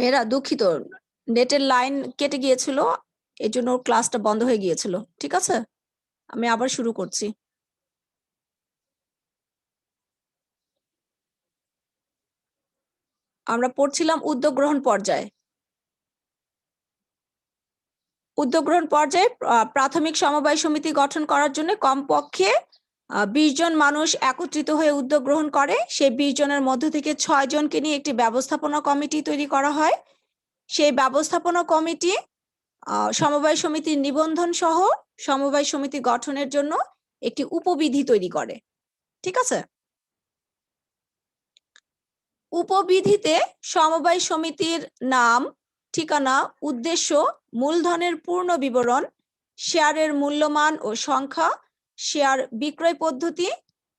মেয়েরা দুঃখিত, নেটের লাইন কেটে গিয়েছিল, এই জন্য ক্লাসটা বন্ধ হয়ে গিয়েছিল। ঠিক আছে, আমি আবার শুরু করছি। আমরা পড়ছিলাম উদ্যোগ গ্রহণ পর্যায়ে। উদ্যোগ গ্রহণ পর্যায়ে প্রাথমিক সমবায় সমিতি গঠন করার জন্য কমপক্ষে 20 জন মানুষ একত্রিত হয়ে উদ্যোগ গ্রহণ করে। সেই 20 জনের মধ্য থেকে 6 জনকে নিয়ে একটি ব্যবস্থাপনা কমিটি তৈরি করা হয়। সেই ব্যবস্থাপনা কমিটি সমবায় সমিতির নিবন্ধন সহ সমবায় সমিতি গঠনের জন্য একটি উপবিধি তৈরি করে। ঠিক আছে, উপবিধিতে সমবায় সমিতির নাম, ঠিকানা, উদ্দেশ্য, মূলধনের পূর্ণ বিবরণ, শেয়ারের মূল্যমান ও সংখ্যা, শেয়ার বিক্রয় পদ্ধতি,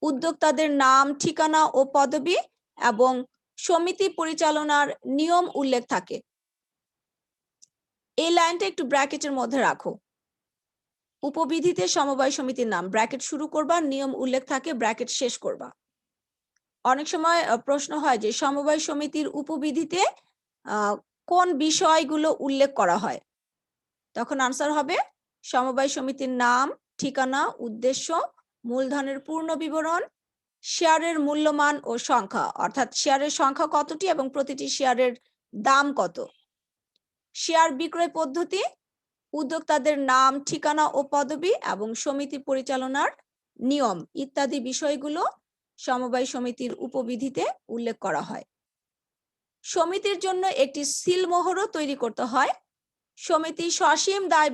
উদ্যোক্তাদের নাম, ঠিকানা ও পদবি এবং সমিতি পরিচালনার নিয়ম উল্লেখ থাকে। এই লাইনটা একটু ব্র্যাকেটের মধ্যে রাখো। উপবিধিতে সমবায় সমিতির নাম, ব্র্যাকেট শুরু করবা, নিয়ম উল্লেখ থাকে, ব্র্যাকেট শেষ করবা। অনেক সময় প্রশ্ন হয় যে সমবায় সমিতির উপবিধিতে কোন বিষয়গুলো উল্লেখ করা হয়, তখন আনসার হবে সমবায় সমিতির নাম, ঠিকানা, উদ্দেশ্য, মূলধনের পূর্ণ বিবরণ, শেয়ারের মূল্যমান ও সংখ্যা, অর্থাৎ শেয়ারের সংখ্যা কতটি এবং প্রতিটি শেয়ারের দাম কত, শেয়ার বিক্রয় পদ্ধতি, উদ্যোক্তাদের নাম, ঠিকানা ও পদবি এবং সমিতি পরিচালনার নিয়ম ইত্যাদি বিষয়গুলো সমবায় সমিতির উপবিধিতে উল্লেখ করা হয়। সমিতির জন্য একটি সিলমোহরও তৈরি করতে হয়। সমিতি সসীম দায়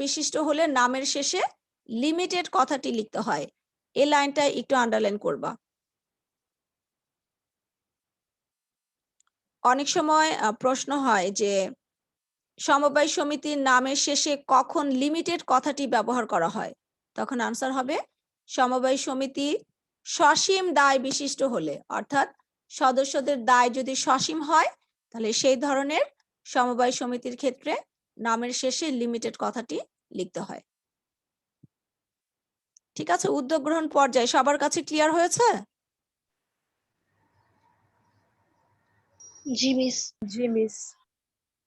বিশিষ্ট হলে নামের শেষে লিমিটেড কথাটি লিখতে হয়। এই লাইনটা একটু আন্ডারলাইন করবা। অনেক সময় প্রশ্ন হয় যে সমবায় সমিতির নামের শেষে কখন লিমিটেড কথাটি ব্যবহার করা হয়, তখন আনসার হবে সমবায় সমিতি সসীম দায় বিশিষ্ট হলে, অর্থাৎ সদস্যদের দায় যদি সসীম হয় তাহলে সেই ধরনের সমবায় সমিতির ক্ষেত্রে নামের শেষে লিমিটেড কথাটি লিখতে হয়। ঠিক আছে, উদ্যোগ গ্রহণ পর্যায়ে সবার কাছে ক্লিয়ার হয়েছে? জি মিস। জি মিস।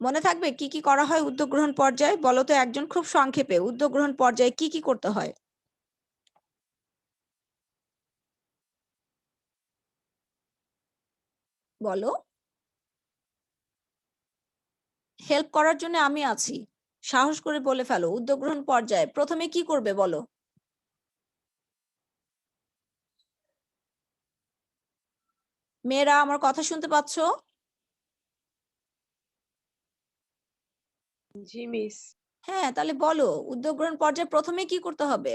মনে থাকবে কি কি করা হয় উদ্যোগ গ্রহণ পর্যায়ে? বলো তো একজন, খুব সংক্ষেপে উদ্যোগ গ্রহণ পর্যায়ে কি কি করতে হয়? বলো, হেল্প করার জন্য আমি আছি, সাহস করে বলে ফেলো। উদ্যোগ গ্রহণ পর্যায়ে প্রথমে কি করবে বলো? মেয়েরা আমার কথা শুনতে পাচ্ছ? জি মিস। হ্যাঁ, তাহলে বলো উদ্যোগ গ্রহণ পর্যায়ে প্রথমে কি করতে হবে?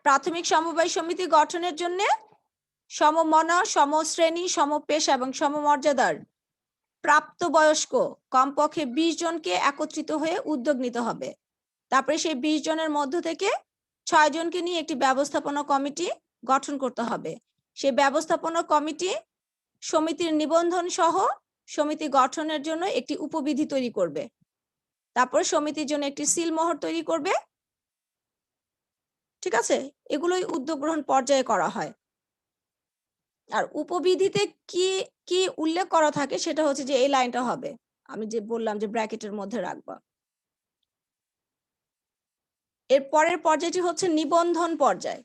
প্রাথমিক সমবায় সমিতি গঠনের জন্য সমমনা, সমশ্রেণী, সমপেশা এবং সমমর্যাদার প্রাপ্তবয়স্ক কমপক্ষে 20 জনকে একত্রিত হয়ে উদ্যোগ নিতে হবে। তারপরে সেই 20 জনের মধ্য থেকে 6 জনকে নিয়ে একটি ব্যবস্থাপনা কমিটি গঠন করতে হবে। সেই ব্যবস্থাপনা কমিটি সমিতির নিবন্ধন সহ সমিতি গঠনের জন্য একটি উপবিধি তৈরি করবে। তারপর সমিতির জন্য একটি সিলমোহর তৈরি করবে। ঠিক আছে, এগুলোই উদ্যোগ গ্রহণ পর্যায়ে করা হয়। আর উপবিধিতে কি কি উল্লেখ করা থাকে সেটা হচ্ছে যে এই লাইনটা হবে, আমি যে বললাম যে ব্র্যাকেটের মধ্যে রাখবা। এর পরের পর্যায়টি হচ্ছে নিবন্ধন পর্যায়।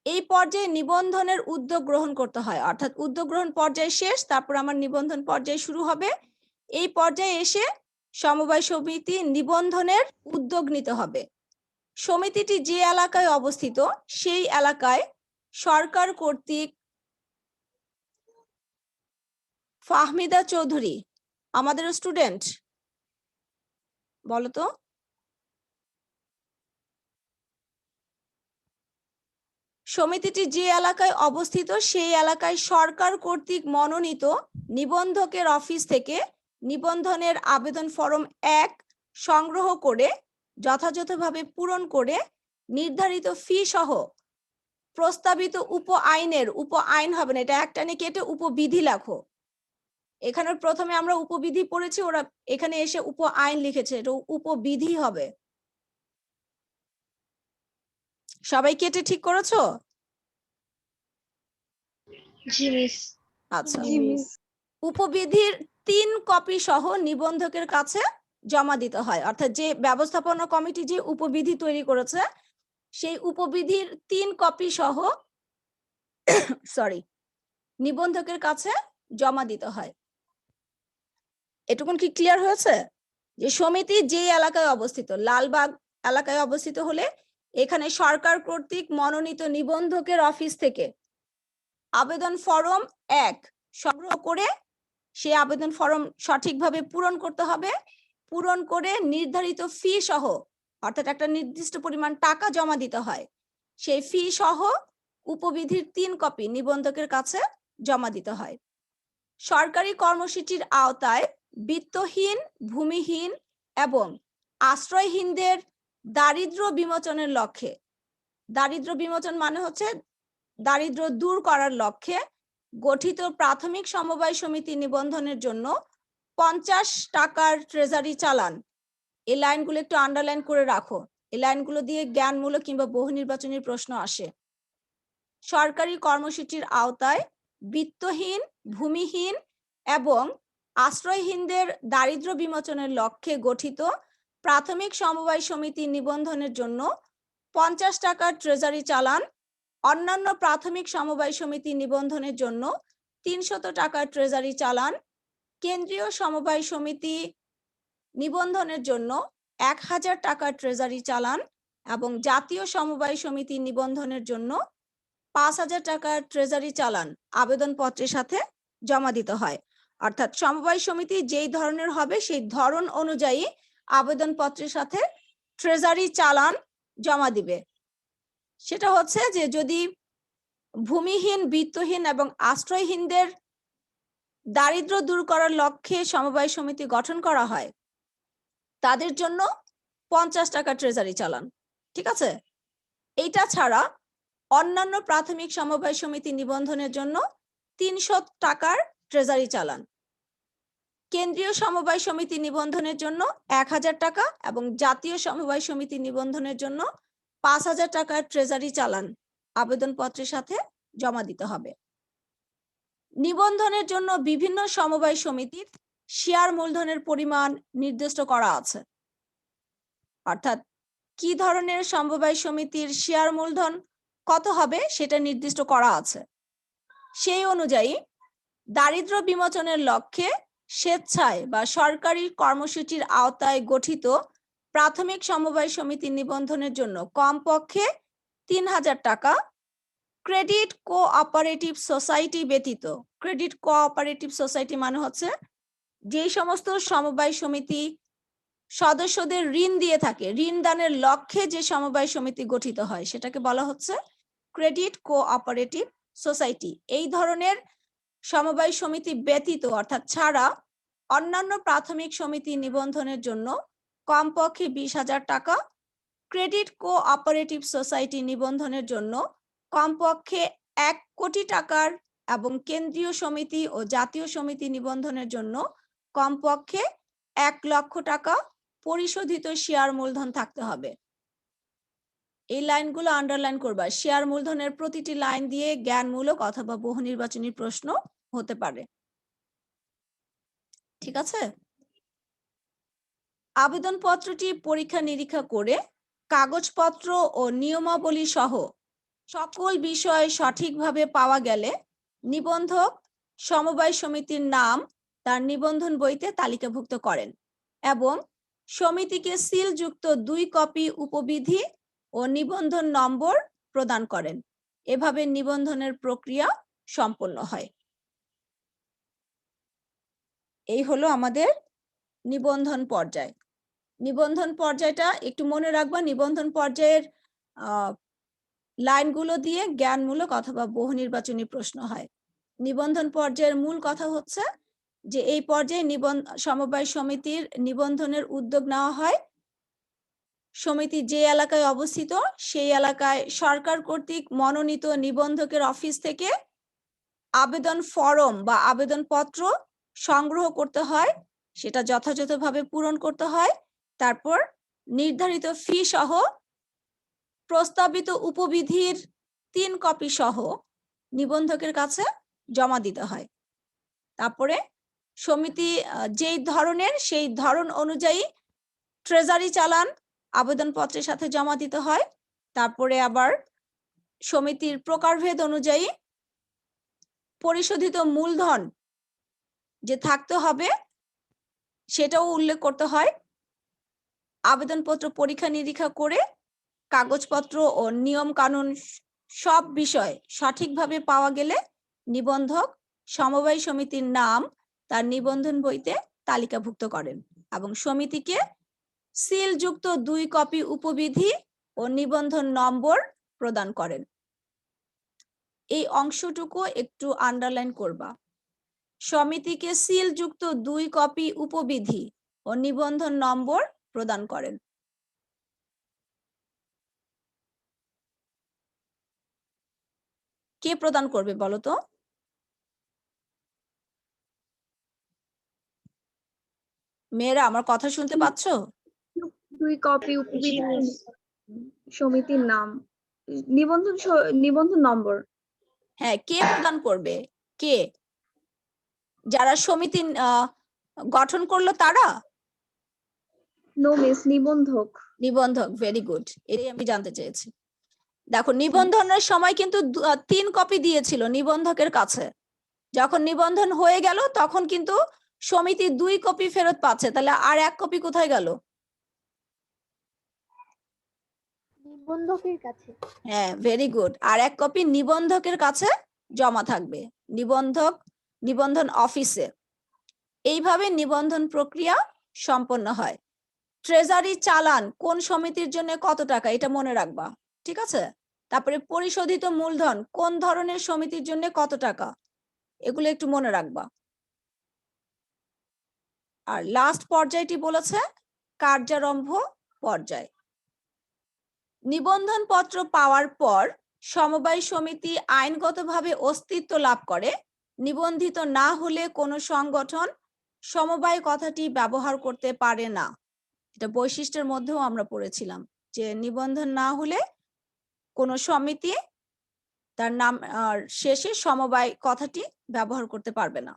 এই পর্যায়ে নিবন্ধনের উদ্যোগ গ্রহণ করতে হয়, অর্থাৎ উদ্যোগ গ্রহণ পর্যায় শেষ, তারপর আমার নিবন্ধন পর্যায় শুরু হবে। এই পর্যায়ে এসে সমবায় সমিতি নিবন্ধনের উদ্যোগ নিতে হবে। সমিতিটি যে এলাকায় অবস্থিত সেই এলাকায় সরকার কর্তৃক, ফাহমিদা চৌধুরী আমাদের স্টুডেন্ট, বলো তো। সমিতিটি যে এলাকায় অবস্থিত সেই এলাকায় সরকার কর্তৃক মনোনীত নিবন্ধকের অফিস থেকে নিবন্ধনের আবেদন ফরম 1 সংগ্রহ করে যথাযথভাবে পূরণ করে নির্ধারিত ফি সহ প্রস্তাবিত উপ আইন হবে না, এটা একটানে কেটে উপবিধি লেখো, এখানে প্রথমে আমরা উপবিধি পড়েছি, ওরা এখানে এসে উপ আইন লিখেছে, এটা উপবিধি হবে। সবাই কি এটা ঠিক করেছো? জি মিস। আচ্ছা, জি মিস। উপবিধির 3 কপি সহ নিবন্ধকের কাছে জমা দিতে হয়। অর্থাৎ যে ব্যবস্থাপনা কমিটি যে উপবিধি তৈরি করেছে সেই উপবিধির 3 কপি সহ সরি নিবন্ধকের কাছে জমা দিতে হয়। এটুকুন কি ক্লিয়ার হয়েছে? যে সমিতি যে এলাকায় অবস্থিত, লালবাগ এলাকায় অবস্থিত হলে এখানে সরকার কর্তৃক মনোনীত নিবন্ধকের অফিস থেকে আবেদন ফরম 1 সংগ্রহ করে সেই আবেদন ফরম সঠিকভাবে পূরণ করতে হবে। পূরণ করে নির্ধারিত ফি সহ, অর্থাৎ একটা নির্দিষ্ট পরিমাণ টাকা জমা দিতে হয়। সেই ফি সহ উপবিধির 3 কপি নিবন্ধকের কাছে জমা দিতে হয়। সরকারি কর্মসূচির আওতায় বিত্তহীন, ভূমিহীন এবং আশ্রয়হীনদের দারিদ্র্য বিমোচনের লক্ষ্যে, দারিদ্র্য বিমোচন মানে হচ্ছে দারিদ্র্য দূর করার লক্ষ্যে গঠিত প্রাথমিক সমবায় সমিতি নিবন্ধনের জন্য 50 টাকার ট্রেজারি চালান। এই লাইনগুলো একটু আন্ডারলাইন করে রাখো, এই লাইনগুলো দিয়ে জ্ঞানমূলক কিংবা বহু নির্বাচনী প্রশ্ন আসে। সরকারি কর্মসূচির আওতায় বিত্তহীন, ভূমিহীন এবং আশ্রয়হীনদের দারিদ্র্য বিমোচনের লক্ষ্যে গঠিত প্রাথমিক সমবায় সমিতি নিবন্ধনের জন্য 50 টাকার ট্রেজারি চালান, অন্যান্য প্রাথমিক সমবায় সমিতি নিবন্ধনের জন্য 300 টাকার ট্রেজারি চালান, কেন্দ্রীয় সমবায় সমিতি নিবন্ধনের জন্য 1000 টাকার ট্রেজারি চালান এবং জাতীয় সমবায় সমিতি নিবন্ধনের জন্য 5000 টাকার ট্রেজারি চালান আবেদনপত্রের সাথে জমা দিতে হয়। অর্থাৎ সমবায় সমিতি যেই ধরনের হবে সেই ধরন অনুযায়ী আবেদনপত্রের সাথে ট্রেজারি চালান জমা দিবে। সেটা হচ্ছে যে যদি ভূমিহীন, বিত্তহীন এবং আশ্রয়হীনদের দারিদ্র্য দূর করার লক্ষ্যে সমবায় সমিতি গঠন করা হয় তাদের জন্য 50 টাকা ট্রেজারি চালান, ঠিক আছে? এইটা ছাড়া অন্যান্য প্রাথমিক সমবায় সমিতি নিবন্ধনের জন্য 300 টাকার ট্রেজারি চালান, কেন্দ্রীয় সমবায় সমিতি নিবন্ধনের জন্য 1000 টাকা এবং জাতীয় সমবায় সমিতি নিবন্ধনের জন্য 5000 টাকার ট্রেজারি চালান আবেদনপত্রের সাথে জমা দিতে হবে। নিবন্ধনের জন্য বিভিন্ন সমবায় সমিতির শেয়ার মূলধনের পরিমাণ নির্দিষ্ট করা আছে। অর্থাৎ কি ধরনের সমবায় সমিতির শেয়ার মূলধন কত হবে সেটা নির্দিষ্ট করা আছে। সেই অনুযায়ী দারিদ্র্য বিমোচনের লক্ষ্যে স্বেচ্ছায় বা সরকারি কর্মসূচির আওতায় গঠিত প্রাথমিক সমবায় সমিতি নিবন্ধনের জন্য কমপক্ষে 3000 টাকা, ক্রেডিট কোঅপারেটিভ সোসাইটি ব্যতীত, ক্রেডিট কোঅপারেটিভ সোসাইটি মানে হচ্ছে যে সমস্ত সমবায় সমিতি সদস্যদের ঋণ দিয়ে থাকে, ঋণ দানের লক্ষ্যে যে সমবায় সমিতি গঠিত হয় সেটাকে বলা হচ্ছে ক্রেডিট কোঅপারেটিভ সোসাইটি। এই ধরনের সমবায় সমিতি ব্যতীত অর্থাৎ ছাড়া অন্যান্য প্রাথমিক সমিতি নিবন্ধনের জন্য কমপক্ষে 20,000 টাকা, ক্রেডিট কোঅপারেটিভ সোসাইটি নিবন্ধনের জন্য কমপক্ষে 1 কোটি টাকার এবং কেন্দ্রীয় সমিতি ও জাতীয় সমিতি নিবন্ধনের জন্য কমপক্ষে 1 লক্ষ টাকা পরিশোধিত শেয়ার মূলধন থাকতে হবে। এই লাইনগুলো আন্ডারলাইন করবা। শেয়ার মূলধনের প্রতিটি লাইন দিয়ে জ্ঞানমূলক অথবা বহু নির্বাচনী প্রশ্ন হতে পারে, ঠিক আছে? আবেদনপত্রটি পরীক্ষা নিরীক্ষা করে কাগজপত্র ও নিয়মাবলী সহ সকল বিষয় সঠিকভাবে পাওয়া গেলে নিবন্ধক সমবায় সমিতির নাম তার নিবন্ধন বইতে তালিকাভুক্ত করেন এবং সমিতিকে সিলযুক্ত 2 কপি উপবিধি ও নিবন্ধন নম্বর প্রদান করেন। এভাবে নিবন্ধনের প্রক্রিয়া সম্পন্ন হয়। এই হলো আমাদের নিবন্ধন পর্যায়। নিবন্ধন পর্যায়টা একটু মনে রাখবা, নিবন্ধন পর্যায়ের লাইনগুলো দিয়ে জ্ঞানমূলক অথবা বহু নির্বাচনী প্রশ্ন হয়। নিবন্ধন পর্যায়ের মূল কথা হচ্ছে যে এই পর্যায়ে সমবায় সমিতির নিবন্ধনের উদ্যোগ নেওয়া হয়। সমিতি যে এলাকায় অবস্থিত সেই এলাকায় সরকার কর্তৃক মনোনীত নিবন্ধকের অফিস থেকে আবেদন ফরম বা আবেদনপত্র সংগ্রহ করতে হয়, সেটা যথাযথভাবে পূরণ করতে হয়, তারপর নির্ধারিত ফি সহ প্রস্তাবিত উপবিধির 3 কপি সহ নিবন্ধকের কাছে জমা দিতে হয়। তারপরে সমিতি যেই ধরনের সেই ধরন অনুযায়ী ট্রেজারি চালান আবেদনপত্রের সাথে জমা দিতে হয়। তারপরে আবার সমিতির প্রকারভেদ অনুযায়ী পরিশোধিত মূলধন যে থাকতে হবে সেটাও উল্লেখ করতে হয়। আবেদনপত্র পরীক্ষা নিরীক্ষা করে কাগজপত্র ও নিয়ম কানুন সব বিষয় সঠিকভাবে পাওয়া গেলে নিবন্ধক সমবায় সমিতির নাম তার নিবন্ধন বইতে তালিকাভুক্ত করেন এবং সমিতিকে সিলযুক্ত 2 কপি উপবিধি ও নিবন্ধন নম্বর প্রদান করেন। এই অংশটুকু একটু আন্ডারলাইন করবা। সমিতিকে সিলযুক্ত 2 কপি উপবিধি ও নিবন্ধন নম্বর প্রদান করেন। কে প্রদান করবে বলো তো? মেয়েরা আমার কথা শুনতে পাচ্ছ? 2 কপি উপবিধি সমিতির নাম, নিবন্ধন নম্বর। হ্যাঁ, কে প্রদান করবে? কে? যারা সমিতি গঠন করলো তারা? নো মিস, নিবন্ধক। নিবন্ধক, ভেরি গুড, এটাই আমি জানতে চেয়েছি। দেখো, নিবন্ধনের সময় কিন্তু 3 কপি দিয়েছিল নিবন্ধকের কাছে। যখন নিবন্ধন হয়ে গেল তখন কিন্তু সমিতি 2 কপি ফেরত পাচ্ছে, তাহলে আর 1 কপি কোথায় গেল? নিবন্ধকের কাছে। হ্যাঁ, ভেরি গুড, আর 1 কপি নিবন্ধকের কাছে জমা থাকবে, নিবন্ধন অফিসে। এইভাবে নিবন্ধন প্রক্রিয়া সম্পন্ন হয়। ট্রেজারি চালান কোন সমিতির জন্য কত টাকা এটা মনে রাখবা, ঠিক আছে? তারপরে পরিশোধিত মূলধন কোন ধরনের সমিতির জন্য কত টাকা, এগুলো একটু মনে রাখবা। আর লাস্ট পর্যায়টি বলেছে কার্যারম্ভ পর্যায়। নিবন্ধন পত্র পাওয়ার পর সমবায় সমিতি আইনগতভাবে অস্তিত্ব লাভ করে। নিবন্ধিত না হলে কোনো সংগঠন সমবায় কথাটি ব্যবহার করতে পারে না। এটা বৈশিষ্ট্যের মধ্যেও আমরা পড়েছিলাম যে নিবন্ধন না হলে কোনো সমিতি তার নাম শেষে সমবায় কথাটি ব্যবহার করতে পারবে না।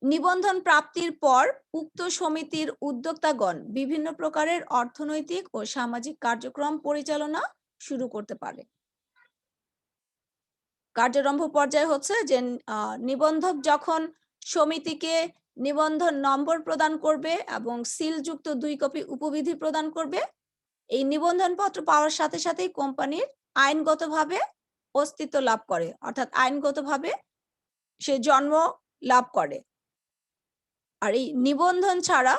নিবন্ধন প্রাপ্তির পর উক্ত সমিতির উদ্যোক্তাগণ বিভিন্ন প্রকারের অর্থনৈতিক ও সামাজিক কার্যক্রম পরিচালনা শুরু করতে পারে। কার্যারম্ভ পর্যায়ে হচ্ছে যে নিবন্ধক যখন সমিতিকে নিবন্ধন নম্বর প্রদান করবে এবং সিলযুক্ত 2 কপি উপবিধি প্রদান করবে, এই নিবন্ধন পত্র পাওয়ার সাথে সাথেই কোম্পানির আইনগতভাবে অস্তিত্ব লাভ করে, অর্থাৎ আইনগতভাবে সে জন্ম লাভ করে। আর এই নিবন্ধন ছাড়া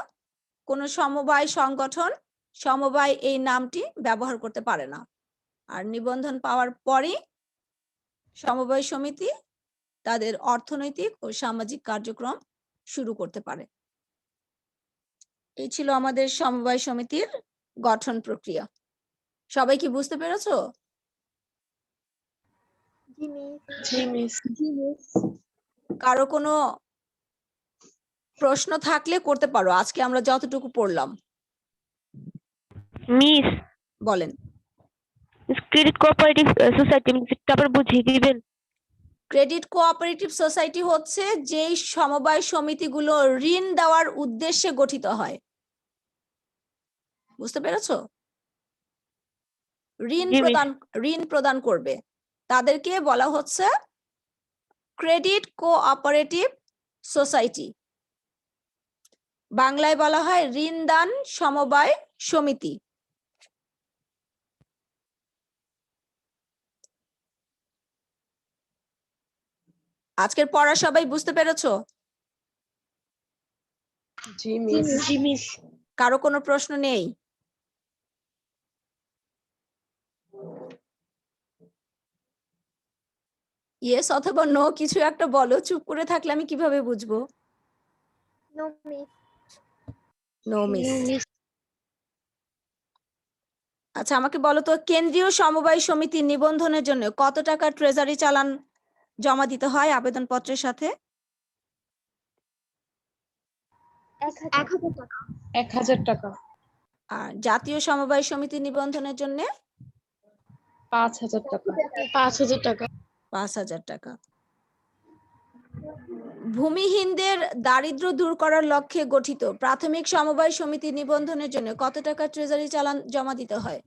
কোনো সমবায় সংগঠন সমবায় এই নামটি ব্যবহার করতে পারে না। আর নিবন্ধন পাওয়ার পরই সমবায় সমিতি তাদের অর্থনৈতিক ও সামাজিক কার্যক্রম শুরু করতে পারে। এই ছিল আমাদের সমবায় সমিতির গঠন প্রক্রিয়া। সবাই কি বুঝতে পেরেছো? জি মিস। কারো কোনো প্রশ্ন থাকলে করতে পারো। আজকে আমরা যতটুকু পড়লাম। মিস, বলেন। ক্রেডিট কোঅপারেটিভ সোসাইটি তারপর বুঝিয়ে দিবেন। ক্রেডিট কোঅপারেটিভ সোসাইটি হচ্ছে যেই সমবায় সমিতিগুলো ঋণ দেওয়ার উদ্দেশ্যে গঠিত হয়। বুঝতে পেরেছো? ঋণ প্রদান করবে তাদেরকে বলা হচ্ছে ক্রেডিট কোঅপারেটিভ সোসাইটি। বাংলায় বলা হয় ঋণদান সমবায় সমিতি। আজকের পড়া সবাই বুঝতে পেরেছো? জি মিস। জি মিস। কারো কোনো প্রশ্ন নেই? ইয়েস অথবা নো কিছু একটা বলো, চুপ করে থাকলে আমি কিভাবে বুঝবো? No miss. No miss. আচ্ছা, আমাকে বলো তো, কেন্দ্রীয় সমবায় সমিতি নিবন্ধনের জন্য কত টাকা ট্রেজারি চালান জমা দিতে হয় আবেদনপত্রের সাথে? 1000 টাকা। 1000 টাকা। আর জাতীয় সমবায় সমিতি নিবন্ধনের জন্য 5000 টাকা। 5000 টাকা। 5000 টাকা। ভূমিহীনদের দারিদ্র্য দূর করার লক্ষ্যে গঠিত প্রাথমিক সমবায় সমিতি নিবন্ধনের জন্য কত টাকা ট্রেজারি চালান জমা দিতে হয়?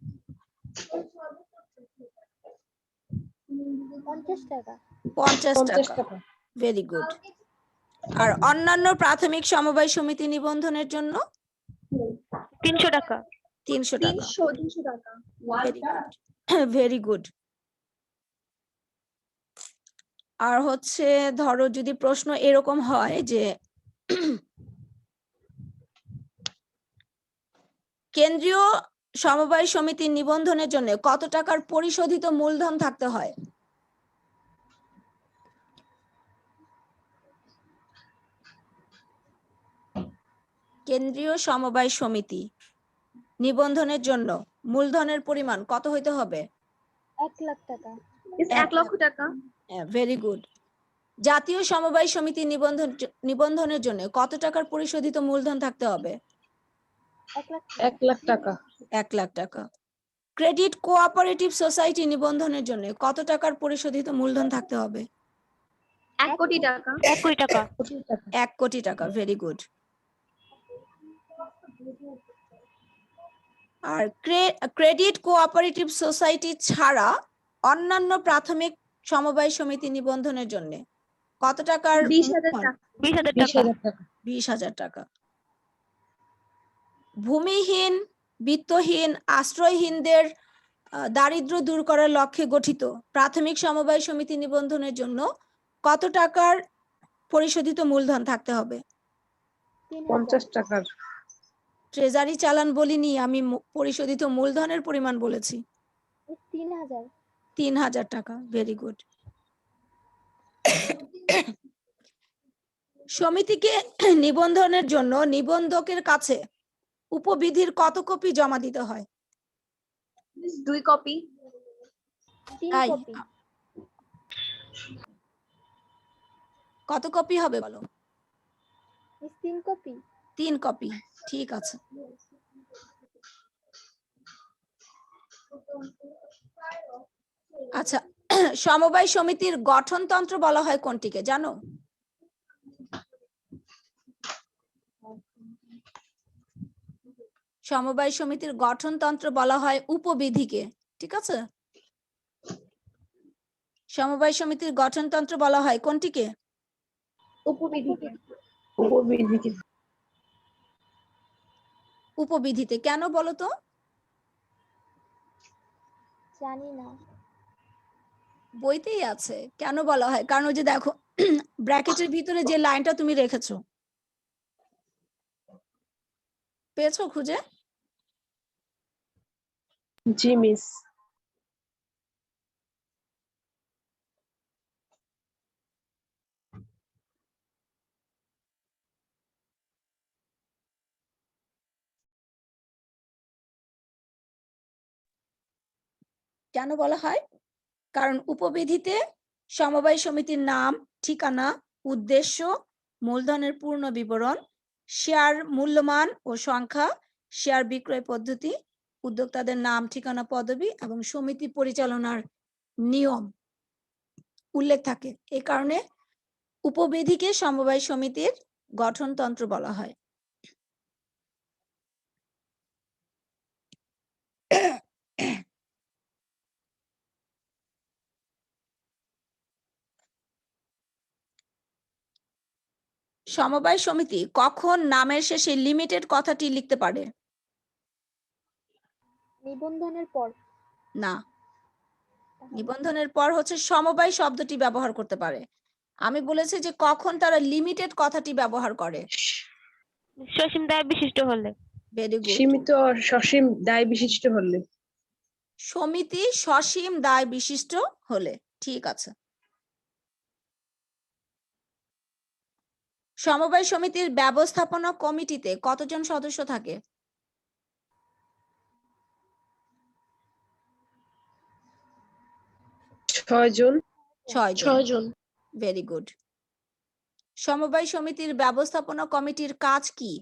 50 টাকা। 50 50 টাকা। টাকা। Very good. আর অন্যান্য প্রাথমিক সমবায় সমিতি নিবন্ধনের জন্য 300 টাকা। 300 টাকা। 200 টাকা। Very good, very good. আর হচ্ছে ধরো যদি প্রশ্ন এরকম হয় যে কেন্দ্রীয় সমবায় সমিতির নিবন্ধনের জন্য কত টাকার পরিশোধিত মূলধন থাকতে হয়? কেন্দ্রীয় সমবায় সমিতি নিবন্ধনের জন্য মূলধনের পরিমাণ কত হইতে হবে? 1 লাখ টাকা। 1 লক্ষ টাকা। Very good. জাতীয় সমবায় সমিতি নিবন্ধনের জন্য কত টাকার পরিশোধিত মূলধন থাকতে হবে? 1 লাখ টাকা। 1 লাখ টাকা। ক্রেডিট কোঅপারেটিভ সোসাইটি নিবন্ধনের জন্য কত টাকার পরিশোধিত মূলধন থাকতে হবে? 1 কোটি টাকা। 1 কোটি টাকা। 1 কোটি টাকা। Very good. আর ক্রেডিট কোঅপারেটিভ সোসাইটি ছাড়া অন্যান্য প্রাথমিক সমবায় সমিতি নিবন্ধনের জন্য কত টাকার? 20,000 টাকা। 20,000 টাকা। 20,000 টাকা। 20,000 টাকা। ভূমিহীন, বিত্তহীন, আশ্রয়হীনদের দারিদ্র্য দূর করার লক্ষ্যে গঠিত প্রাথমিক সমবায় সমিতি নিবন্ধনের জন্য কত টাকার পরিশোধিত মূলধন থাকতে হবে? 50 টাকার। ট্রেজারি চালান বলিনি, আমি পরিশোধিত মূলধনের পরিমাণ বলেছি। 3000। 3000 টাকা। Very good. সমিতিকে নিবন্ধনের জন্য নিবন্ধকের কাছে উপবিধির কত কপি জমা দিতে হয়? 2 কপি। 3 তাই? কপি। কত কপি হবে বলো? 3 কপি। 3 কপি। ঠিক আছে। আচ্ছা, সমবায় সমিতির গঠনতন্ত্র বলা হয় কোনটিকে জানো? সমবায় সমিতির গঠনতন্ত্র বলা হয় উপবিধিকে। ঠিক আছে? সমবায় সমিতির গঠনতন্ত্র বলা হয় কোনটিকে? উপবিধিকে। উপবিধিকে। উপবিধিতে। কেন বলো তো? জানি না। বইতেই আছে। কেন বলা হয়? কারণ ওই যে দেখো ব্র্যাকেটের ভিতরে যে লাইনটা তুমি রেখেছো, পেয়েছো খুঁজে? জি মিস। কেন বলা হয়? কারণ উপবিধিতে সমবায় সমিতির নাম, ঠিকানা, উদ্দেশ্য, মূলধনের পূর্ণ বিবরণ, শেয়ার মূল্যমান ও সংখ্যা, শেয়ার বিক্রয় পদ্ধতি, উদ্যোক্তাদের নাম, ঠিকানা, পদবি এবং সমিতি পরিচালনার নিয়ম উল্লেখ থাকে। এই কারণে উপবিধিকে সমবায় সমিতির গঠনতন্ত্র বলা হয়। সমবায় সমিতি কখন নামের শেষে লিমিটেড কথাটি লিখতে পারে? নিবন্ধনের পর। না, নিবন্ধনের পর হচ্ছে সমবায় শব্দটি ব্যবহার করতে পারে। আমি বলেছি যে কখন তারা লিমিটেড কথাটি ব্যবহার করে। সসীম দায় বিশিষ্ট হলে। Very good. সীমিত সসীম দায় বিশিষ্ট হলে। সমিতি সসীম দায় বিশিষ্ট হলে। ঠিক আছে। সমবায় সমিতির ব্যবস্থাপনা কমিটিতে কতজন সদস্য থাকে? 6 জন। 6 জন। 6 জন। Very good. সমবায় সমিতির ব্যবস্থাপনা কমিটির কাজ কি?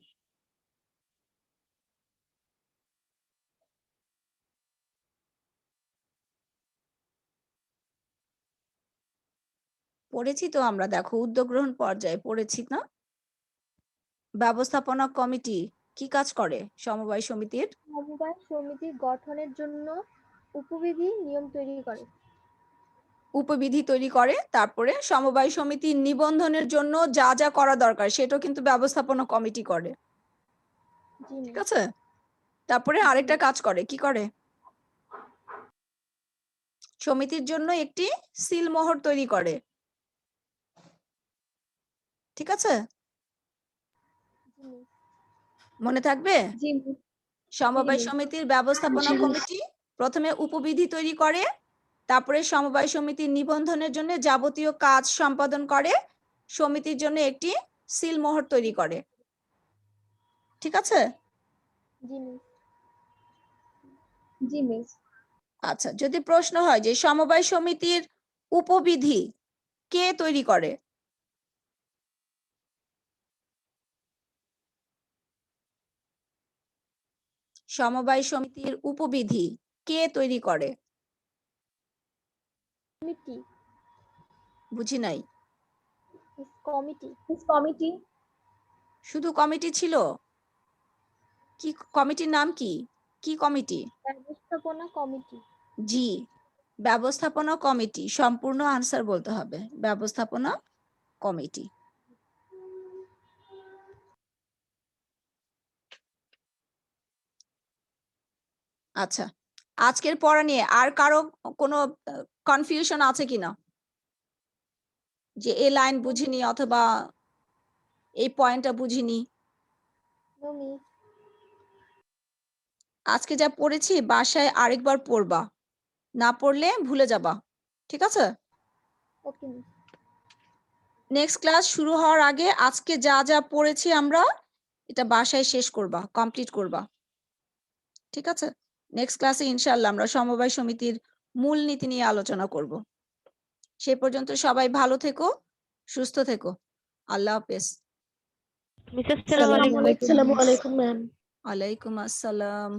পড়েছি তো আমরা, দেখো উদ্যোগ গ্রহণ পর্যায়ে পড়েছি না? ব্যবস্থাপনা কমিটি কি কাজ করে সমবায় সমিতির? সমবায় সমিতি গঠনের জন্য উপবিধি নিয়ম তৈরি করে। উপবিধি তৈরি করে, তারপরে সমবায় সমিতির নিবন্ধনের জন্য যা যা করা দরকার সেটাও কিন্তু ব্যবস্থাপনা কমিটি করে। জি ঠিক মিস। আছে, তারপরে আরেকটা কাজ করে, কি করে? সমিতির জন্য একটি সিলমোহর তৈরি করে। ঠিক আছে, জি মিস। মনে থাকবে? জি মিস। সমবায় মিস। সমিতির ব্যবস্থাপনা জি মিস। কমিটি প্রথমে উপবিধি তৈরি করে, তারপরে সমবায় সমিতির নিবন্ধনের জন্য যাবতীয় কাজ সম্পাদন করে, সমিতির জন্য একটি সিলমোহর তৈরি করে। ঠিক আছে, জি মিস। জি মিস। আচ্ছা, যদি প্রশ্ন হয় যে সমবায় সমিতির উপবিধি কে তৈরি করে? সমবায় সমিতির উপবিধি কে তৈরি করে? কমিটি। বুঝি নাই। Miss committee. কমিটি। শুধু কমিটি ছিল? কি কমিটির নাম কি? কি কমিটি? ব্যবস্থাপনা কমিটি। জি, ব্যবস্থাপনা কমিটি, সম্পূর্ণ আনসার বলতে হবে, ব্যবস্থাপনা কমিটি। আচ্ছা, আজকের পড়া নিয়ে আর কারো কোনো কনফিউশন আছে কিনা, যে এই লাইন বুঝিনি অথবা এই পয়েন্টটা বুঝিনি? No miss. আজকে যা পড়েছি বাসায় আরেকবার পড়বা, না পড়লে ভুলে যাবা। ঠিক আছে, ওকে মিস। নেক্সট ক্লাস শুরু হওয়ার আগে আজকে যা যা পড়েছি আমরা এটা বাসায় শেষ করবা, কমপ্লিট করবা। ঠিক আছে, নেক্সট ক্লাসে ইনশাআল্লাহ আমরা সমবায় সমিতির মূল নীতি নিয়ে আলোচনা করব। সে পর্যন্ত সবাই ভালো থেকো, সুস্থ থেকো। আল্লাহ হাফেজ। মিস আসসালামু আলাইকুম। আসসালামু আলাইকুম ম্যাম। ওয়ালাইকুম আসসালাম।